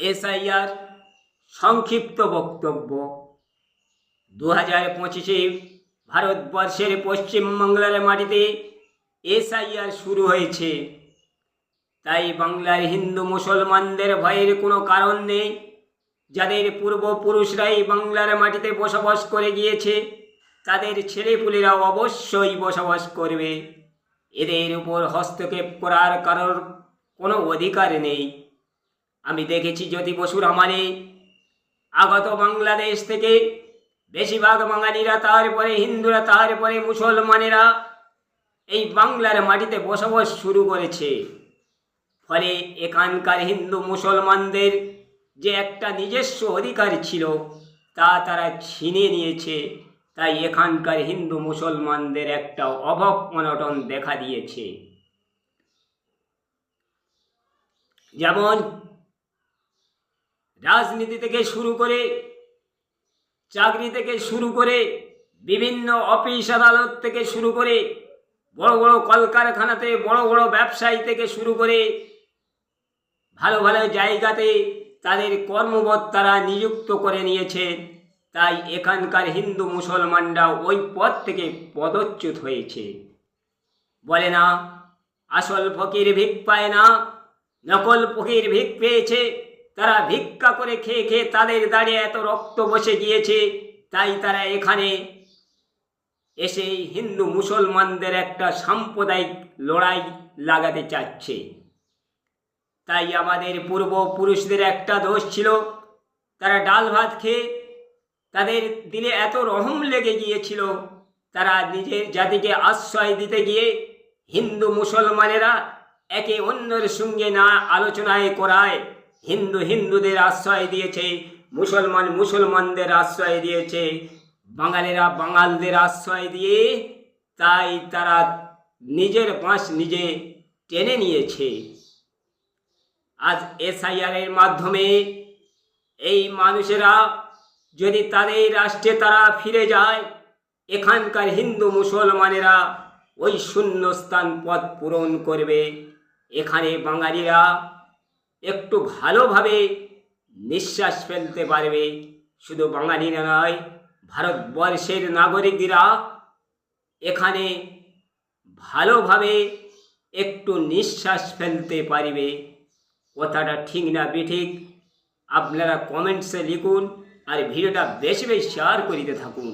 SIR সংক্ষিপ্ত বক্তব্য। 2025-এ ভারতবর্ষের পশ্চিমবাংলার মাটিতে এসআইআর শুরু হয়েছে। তাই বাংলার হিন্দু মুসলমানদের ভয়ের কোনো কারণ নেই। যাদের পূর্বপুরুষরাই বাংলার মাটিতে বসবাস করে গিয়েছে তাদের ছেলেপুলেরা অবশ্যই বসবাস করবে। এদের উপর হস্তক্ষেপ করার কারোর কোনো অধিকার নেই। আমি দেখেছি জ্যোতি বসুর আমলে আগত বাংলাদেশ থেকে বেশিরভাগ বাঙালিরা, তারপরে হিন্দুরা, তারপরে মুসলমানেরা এই বাংলার মাটিতে বসবাস শুরু করেছে। ফলে এখানকার হিন্দু মুসলমানদের যে একটা নিজস্ব অধিকার ছিল তা তারা ছিনিয়ে নিয়েছে। তাই এখানকার হিন্দু মুসলমানদের একটা অভাব অনটন দেখা দিয়েছে। যেমন রাজনীতি থেকে শুরু করে, চাকরি থেকে শুরু করে, বিভিন্ন অফিস আদালত থেকে শুরু করে, বড় বড় কলকারখানাতে বড় বড় ব্যবসায়ী থেকে শুরু করে ভালো ভালো জায়গাতে তাদের কর্মকর্তারা নিযুক্ত করে নিয়েছে। তাই এখানকার হিন্দু মুসলমানরা ওই পদ থেকে পদচ্যুত হয়েছে। বলে না, আসল ফকির ভিক পায় না, নকল ফকির ভিক পেয়েছে। তারা ভিক্ষা করে খেয়ে খেয়ে তাদের দাঁড়িয়ে এত রক্ত বসে গিয়েছে। তাই তারা এখানে এসে হিন্দু মুসলমানদের একটা সাম্প্রদায়িক লড়াই লাগাতে চাচ্ছে। তাই আমাদের পূর্বপুরুষদের একটা দোষ ছিল, তারা ডাল ভাত খেয়ে তাদের দিলে এত রহম লেগে গিয়েছিল। তারা নিজের জাতিকে আশ্রয় দিতে গিয়ে হিন্দু মুসলমানেরা একে অন্যের সঙ্গে না আলোচনায় করায় হিন্দুদের আশ্রয় দিয়েছে, মুসলমান মুসলমানদের আশ্রয় দিয়েছে, বাঙালিরা বাঙালদের আশ্রয় দিয়ে তাই তারা নিজের বাঁশ নিজে টেনে নিয়েছে। আজ এসআইআরের মাধ্যমে এই মানুষেরা যদি তাদের রাষ্ট্রে তারা ফিরে যায়, এখানকার হিন্দু মুসলমানেরা ওই শূন্যস্থান পদ পূরণ করবে। এখানে বাঙালিরা একটু ভালোভাবে নিঃশ্বাস ফেলতে পারবে। শুধু বাঙালিরা নয়, ভারতবর্ষের নাগরিকরা এখানে ভালোভাবে একটু নিঃশ্বাস ফেলতে পারবে। কথাটা ঠিক না বেঠিক আপনারা কমেন্টসে লিখুন আর ভিডিওটা বেশি বেশি শেয়ার করিতে থাকুন।